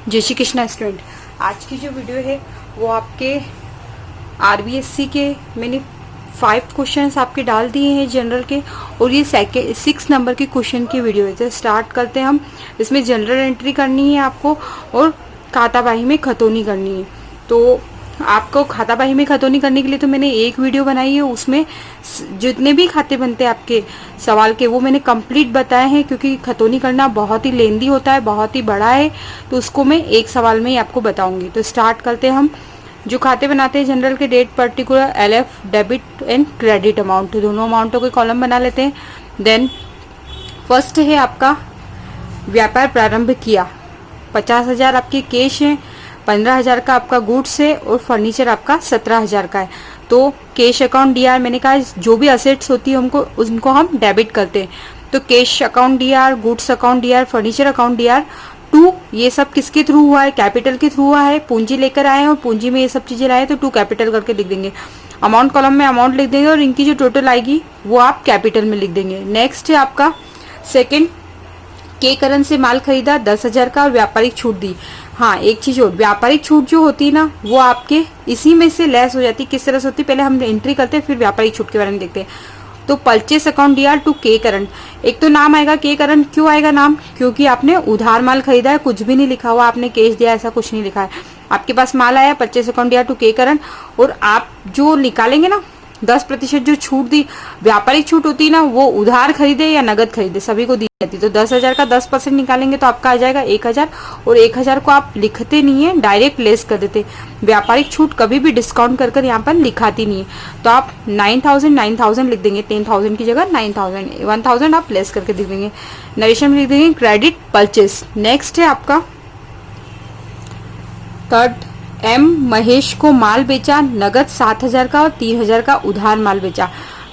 जय श्री कृष्णा स्टूडेंट। आज की जो वीडियो है वो आपके आरबीएससी के मैंने 5 क्वेश्चंस आपके डाल दिए हैं जनरल के, और ये 6 नंबर के क्वेश्चन की वीडियो है। तो स्टार्ट करते हैं हम। इसमें जनरल एंट्री करनी है आपको और खाताबाही में खतौनी करनी है। तो आपको खाताबाही में खतौनी करने के लिए तो मैंने एक वीडियो बनाई है, उसमें जितने भी खाते बनते हैं आपके सवाल के वो मैंने कंप्लीट बताए हैं, क्योंकि खतौनी करना बहुत ही लेंदी होता है, बहुत ही बड़ा है, तो उसको मैं एक सवाल में ही आपको बताऊंगी। तो स्टार्ट करते हैं हम। जो खाते बनाते हैं जनरल के, date particular, LF, debit and credit amount, दोनों अमाउंटों के कॉलम बना लेते हैं। देन फर्स्ट है आपका व्यापार प्रारंभ किया, 50,000 आपके कैश हैं, 15,000 का आपका गुड्स है और फर्नीचर आपका 17,000 का है। तो कैश अकाउंट डीआर, मैंने कहा जो भी असेट्स होती है उनको हम डेबिट करते हैं। तो cash account D R, goods account DR, furniture account DR 2, ये सब किसके थ्रू हुआ है? कैपिटल के थ्रू हुआ है। पूंजी लेकर आए हैं और पूंजी में ये सब चीजें लाए तो 2 कैपिटल करके लिख देंगे। अमाउंट कॉलम में अमाउंट लिख देंगे और इनकी जो टोटल आएगी वो आप कैपिटल में लिख देंगे। नेक्स्ट है आपका सेकेंड, के करण से माल खरीदा 10,000 का और व्यापारिक छूट दी। हाँ, एक चीज और, व्यापारिक छूट जो होती है ना वो आपके इसी में से लेस हो जाती है। किस तरह से होती है पहले हम एंट्री करते हैं, फिर व्यापारिक छूट के बारे में देखते हैं। तो परचेस अकाउंट डीआर टू के करण, एक तो नाम आएगा के करण। क्यों आएगा नाम? क्योंकि आपने उधार माल खरीदा है, कुछ भी नहीं लिखा हुआ, आपने कैश दिया ऐसा कुछ नहीं लिखा है। आपके पास माल आया, परचेस अकाउंट डीआर टू के करण, और आप जो निकालेंगे ना 10% जो छूट दी, व्यापारिक छूट होती है ना, वो उधार खरीदे या नगद खरीदे सभी को दी जाती है। तो 10,000 का 10% निकालेंगे तो आपका आ जाएगा 1,000, और 1,000 को आप लिखते नहीं है, डायरेक्ट लेस कर देते। व्यापारिक छूट कभी भी डिस्काउंट कर कर यहाँ पर लिखाती नहीं है। तो आप 9,000 लिख देंगे, 10,000 की जगह 9,000, 1,000 आप लेस करके लिख देंगे। नरेशन में लिख देंगे क्रेडिट परचेस। नेक्स्ट है आपका थर्ड, एम महेश को माल बेचा, नगद 7,000 का और 3,000 का उधार माल बेचा।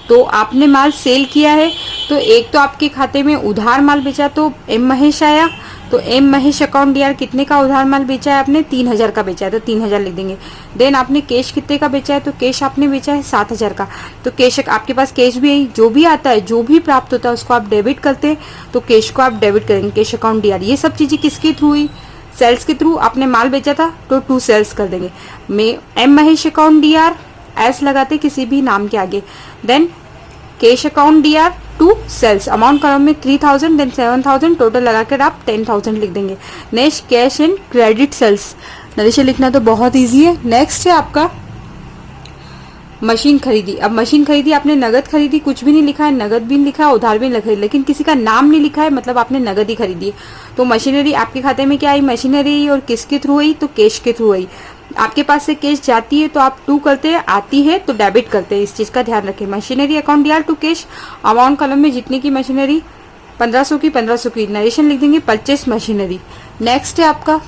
तो आपने माल सेल किया है, तो एक तो आपके खाते में उधार माल बेचा तो एम महेश आया। तो एम महेश अकाउंट डीआर कितने का उधार माल बेचा है आपने? 3,000 का बेचा है तो 3,000 लिख देंगे। देन आपने कैश कितने का बेचा है? तो कैश आपने बेचा है 7,000 का। तो कैश, आपके पास कैश भी है, जो भी आता है, जो भी प्राप्त होता है उसको आप डेबिट करते हैं, तो कैश को आप डेबिट करेंगे, कैश अकाउंट डीआर। ये सब चीजें किसके थ्रू हुई? सेल्स के थ्रू। आपने माल बेचा था तो 2 सेल्स कर देंगे। M Mahesh account DR S लगाते किसी भी नाम के आगे। Then cash account DR 2 sales, amount column में 3,000, देन 7,000, टोटल लगाकर आप 10,000 लिख देंगे। Next cash and credit sales, narration लिखना तो बहुत ईजी है। नेक्स्ट है आपका मशीन खरीदी। अब मशीन खरीदी, आपने नगद खरीदी, कुछ भी नहीं लिखा है, नगद भी नहीं लिखा है, उधार भी नहीं लिखा है, लेकिन किसी का नाम नहीं लिखा है, मतलब आपने नगद ही खरीदी। तो मशीनरी आपके खाते में क्या आई? मशीनरी। और किसके थ्रू आई? तो कैश के थ्रू आई। आपके पास से कैश जाती है तो आप 2 करते हैं, आती है तो डेबिट करते हैं, इस चीज का ध्यान रखें। Machinery account DR to cash, amount column में जितने की मशीनरी 1500 की 1500 की, नरेशन लिख देंगे परचेस मशीनरी। नेक्स्ट है आपका,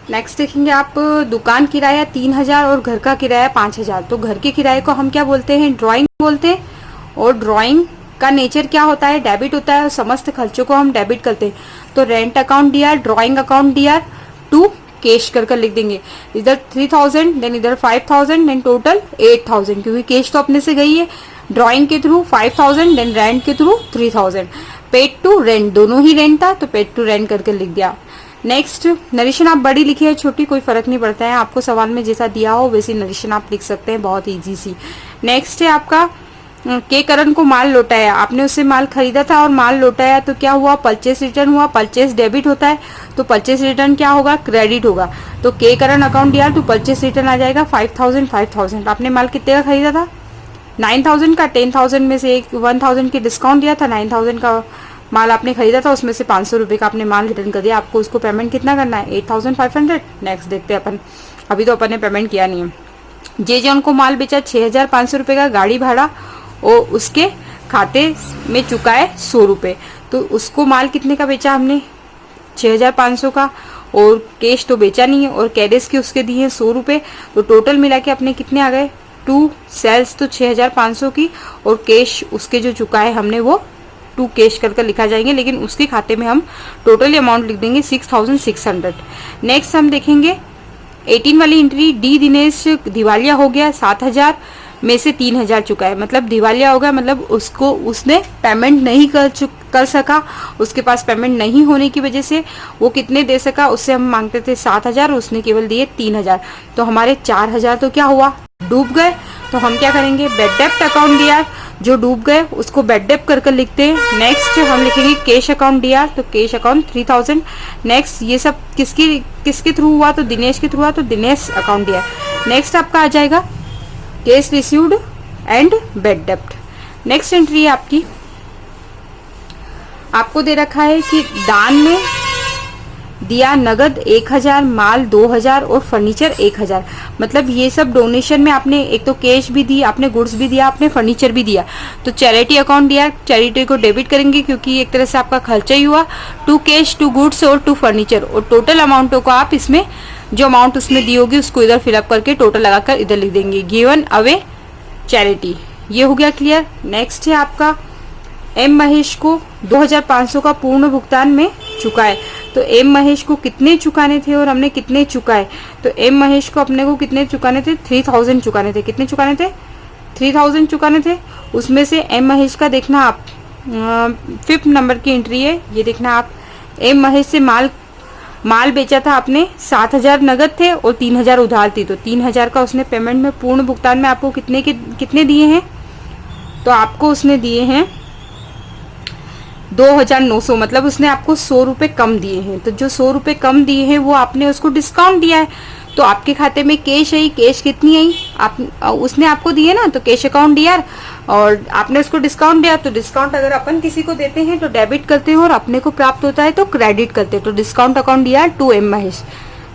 नेक्स्ट देखेंगे आप, दुकान किराया 3,000 और घर का किराया 5,000। तो घर के किराए को हम क्या बोलते हैं? ड्राइंग बोलते हैं। और ड्राइंग का नेचर क्या होता है? डेबिट होता है, और समस्त खर्चों को हम डेबिट करते हैं। तो rent account DR, drawing account DR to cash कर लिख देंगे। इधर 3,000, देन इधर 5,000, देन टोटल 8,000, क्योंकि कैश तो अपने से गई है। ड्राइंग के थ्रू 5,000, देन रेंट के थ्रू 3,000। पेड टू रेंट, दोनों ही रेंट था तो पेड टू रेंट करके लिख दिया। नेक्स्ट नरेशन आप बड़ी लिखी है छोटी कोई फर्क नहीं पड़ता है, आपको सवाल में जैसा दिया हो वैसी नरेशन आप लिख सकते हैं, बहुत इजी सी। नेक्स्ट है आपका के करण को माल लौटाया, आपने उससे माल खरीदा था और माल लौटाया तो क्या हुआ? परचेस रिटर्न हुआ। परचेस डेबिट होता है तो परचेस रिटर्न क्या होगा? क्रेडिट होगा। तो के करण अकाउंट डीआर तो परचेस रिटर्न आ जाएगा 5,000 5,000। आपने माल कितने का खरीदा था? 9,000 का। 10,000 में से 1,000 की डिस्काउंट दिया था, 9,000 का माल आपने खरीदा था, उसमें से 500 रुपए का आपने माल रिटर्न कर दिया। आपको उसको पेमेंट कितना करना है? 8,500। नेक्स्ट देखते हैं अपन, अभी तो अपन ने पेमेंट किया नहीं है। जे जॉन को माल बेचा 6,500 रुपए का, गाड़ी भाड़ा और उसके खाते में चुका है 100 रुपए। तो उसको माल कितने का बेचा हमने? 6,500 का, और कैश तो बेचा नहीं है, और कैडेस के उसके दिए 100 रुपए। तो टोटल मिला के अपने कितने आ गए? 2 सेल्स तो 6,500 की, और कैश उसके जो चुका है हमने वो 2 कैश कर लिखा जाएंगे, लेकिन उसके खाते में हम टोटल अमाउंट लिख देंगे 6,600। नेक्स्ट हम देखेंगे 18 वाली एंट्री, डी दिनेश दिवालिया हो गया, 7,000 में से 3,000 चुका है, मतलब दिवालिया हो गया, मतलब उसको उसने पेमेंट नहीं कर सका, उसके पास पेमेंट नहीं होने की वजह से वो कितने दे सका, उससे हम मांगते थे 7,000, उसने केवल दिए 3,000, तो हमारे 4,000 तो क्या हुआ, डूब गए। तो हम क्या करेंगे, बैड डेप्ट अकाउंट डीआर, जो डूब गए उसको बैड डेप्ट कर कर लिखते हैं। नेक्स्ट हम लिखेंगे कैश अकाउंट डीआर, तो कैश अकाउंट 3,000। नेक्स्ट ये सब किसके थ्रू हुआ, तो दिनेश के थ्रू हुआ, तो दिनेश अकाउंट डीआर। नेक्स्ट आपका आ जाएगा कैश रिसीव्ड एंड बैड डेप्ट। नेक्स्ट एंट्री है आपकी, आपको दे रखा है कि दान में दिया नगद 1,000, माल 2,000 और फर्नीचर 1,000। मतलब ये सब डोनेशन में आपने एक तो कैश भी दी, आपने गुड्स भी दिया, आपने फर्नीचर भी दिया। तो चैरिटी अकाउंट दिया, चैरिटी को डेबिट करेंगे क्योंकि एक तरह से आपका खर्चा ही हुआ, टू कैश, टू गुड्स और टू फर्नीचर। और टोटल अमाउंटों को आप इसमें जो अमाउंट उसमें दी होगी उसको इधर फिलअप करके टोटल लगाकर इधर लिख देंगे, गिवन अवे चैरिटी। ये हो गया क्लियर। नेक्स्ट है आपका एम महेश को 2,500 का पूर्ण भुगतान में चुकाए। तो एम महेश को कितने चुकाने थे और हमने कितने चुकाए, तो एम महेश को अपने को कितने चुकाने थे, 3,000 चुकाने थे। कितने चुकाने थे, 3,000 चुकाने थे। उसमें से एम महेश का देखना आप, 5th नंबर की एंट्री है, ये देखना आप। एम महेश से माल बेचा था आपने, 7,000 नगद थे और 3,000 उधार थी, तो 3,000 का उसने पेमेंट में पूर्ण भुगतान में आपको कितने दिए हैं, तो आपको उसने दिए हैं 2,900। मतलब उसने आपको 100 रुपये कम दिए हैं। तो जो 100 रुपये कम दिए हैं वो आपने उसको डिस्काउंट दिया है, तो आपके खाते में कैश आई। कैश कितनी आई, आप उसने आपको दिए ना, तो कैश अकाउंट दिया और आपने उसको डिस्काउंट दिया। तो डिस्काउंट अगर अपन किसी को देते हैं तो डेबिट करते हैं और अपने को प्राप्त होता है तो क्रेडिट करते हैं। तो डिस्काउंट अकाउंट दिया टू एम महेश।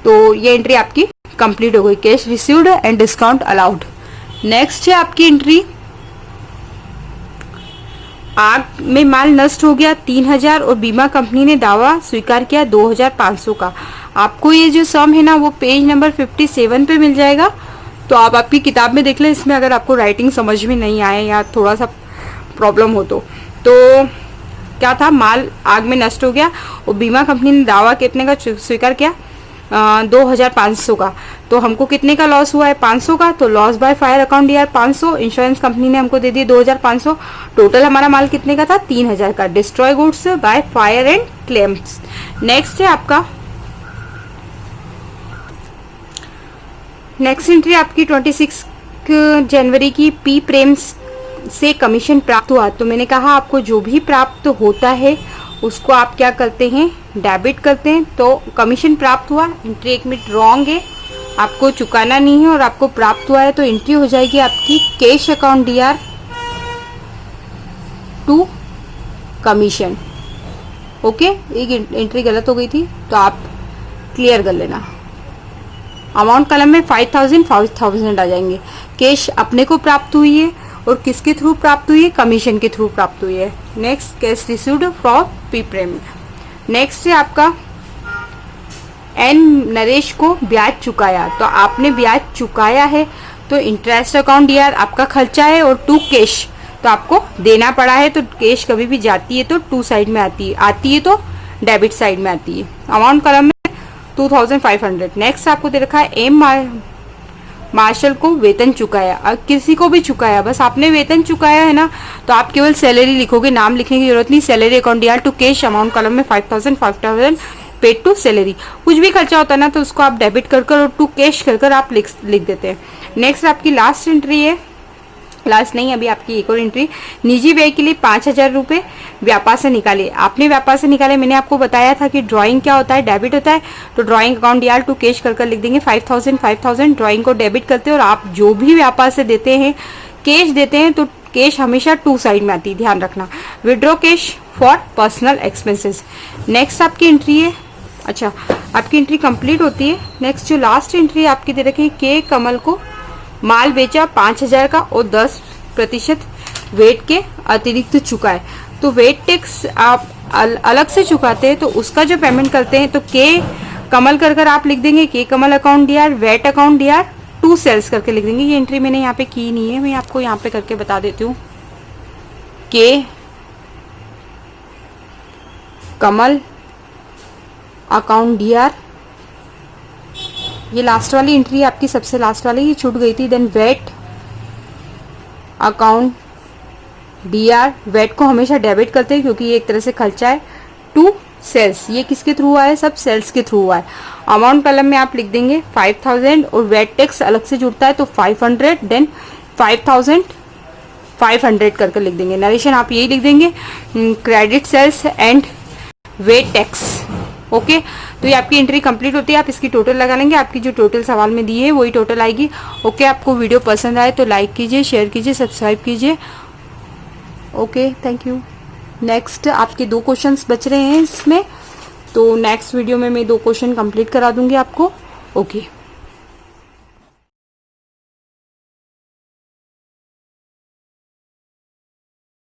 तो ये एंट्री आपकी कंप्लीट हो गई, cash received and discount allowed. Next है आपकी एंट्री, आग में माल नष्ट हो गया 3,000 और बीमा कंपनी ने दावा स्वीकार किया 2,500 का। आपको ये जो सम है ना वो पेज नंबर 57 पे मिल जाएगा, तो आप आपकी किताब में देख लें। इसमें अगर आपको राइटिंग समझ में नहीं आए या थोड़ा सा प्रॉब्लम हो तो क्या था, माल आग में नष्ट हो गया और बीमा कंपनी ने दावा कितने का स्वीकार किया, 2,500 का। तो हमको कितने का लॉस हुआ है, 500 का। तो लॉस बाय फायर अकाउंट दिया 500, इंश्योरेंस कंपनी ने हमको दे दिए 2,500। टोटल हमारा माल कितने का था, 3,000 का। Destroy goods by fire and claims. Next है आपका, नेक्स्ट एंट्री आपकी 26 जनवरी की, पी प्रेम से कमीशन प्राप्त हुआ। तो मैंने कहा आपको जो भी प्राप्त होता है उसको आप क्या करते हैं, डेबिट करते हैं। तो कमीशन प्राप्त हुआ, एंट्री 1 मिनट रॉन्ग है, आपको चुकाना नहीं है और आपको प्राप्त हुआ है, तो एंट्री हो जाएगी आपकी cash account DR to commission. Okay, एक एंट्री गलत हो गई थी तो आप क्लियर कर लेना। अमाउंट कलम में 5,000 आ जाएंगे। कैश अपने को प्राप्त हुई है और किसके थ्रू प्राप्त हुई है, कमीशन के थ्रू प्राप्त हुई है। Next, cash received from P Prem. Next है आपका एन नरेश को ब्याज चुकाया। तो आपने ब्याज चुकाया है तो इंटरेस्ट अकाउंट यार आपका खर्चा है और टू कैश तो आपको देना पड़ा है। तो कैश कभी भी जाती है तो टू साइड में आती है तो डेबिट साइड में आती है। अमाउंट कलम में 2,500। नेक्स्ट आपको दे रखा है एम मार्शल को वेतन चुकाया। किसी को भी चुकाया, बस आपने वेतन चुकाया है ना, तो आप केवल सैलरी लिखोगे, नाम लिखने की जरूरत नहीं। सैलरी अकाउंट यार टू कैश, अमाउंट कॉलम में 5,000 पेड टू सैलरी। कुछ भी खर्चा होता है ना तो उसको आप डेबिट कर और टू कैश कर आप लिख देते हैं। नेक्स्ट आपकी लास्ट एंट्री है, लास्ट नहीं अभी आपकी एक और एंट्री, निजी व्यय के लिए 5,000 रुपये व्यापार से निकाले। आपने व्यापार से निकाले, मैंने आपको बताया था कि ड्राइंग क्या होता है, डेबिट होता है। तो ड्राइंग अकाउंट यार टू कैश कर लिख देंगे 5,000 ड्राइंग को डेबिट करते हैं। और आप जो भी व्यापार से देते हैं, कैश देते हैं, तो कैश हमेशा टू साइड में आती है, ध्यान रखना। Withdraw cash for personal expenses. Next आपकी एंट्री है, अच्छा आपकी एंट्री कंप्लीट होती है। नेक्स्ट जो लास्ट एंट्री आपकी दे रखी है, के कमल को माल बेचा 5,000 का और 10% वेट के अतिरिक्त चुकाए। तो वेट टैक्स आप अलग से चुकाते हैं तो उसका जो पेमेंट करते हैं तो के कमल कर आप लिख देंगे, के कमल account DR, VAT account DR to sales करके लिख देंगे। ये एंट्री मैंने यहाँ पे की नहीं है, मैं आपको यहाँ पे करके बता देती हूँ। के कमल अकाउंट डीआर, ये लास्ट वाली एंट्री आपकी सबसे लास्ट वाली, ये छूट गई थी। Then VAT account DR VAT को हमेशा डेबिट करते हैं क्योंकि ये एक तरह से खर्चा है। टू सेल्स, ये किसके थ्रू हुआ है, सब सेल्स के थ्रू हुआ है। अमाउंट कॉलम में आप लिख देंगे 5000 और वेट टैक्स अलग से जुड़ता है तो 500, देन 5500 करके लिख देंगे। नरेशन आप यही लिख देंगे, credit sales and VAT tax. Okay, तो ये आपकी एंट्री कंप्लीट होती है। आप इसकी टोटल लगा लेंगे, आपकी जो टोटल सवाल में दी है वही टोटल आएगी। ओके, आपको वीडियो पसंद आए तो लाइक कीजिए, शेयर कीजिए, सब्सक्राइब कीजिए। Okay, thank you. नेक्स्ट आपके 2 क्वेश्चंस बच रहे हैं इसमें, तो नेक्स्ट वीडियो में मैं 2 क्वेश्चन कंप्लीट करा दूंगी आपको। ओके।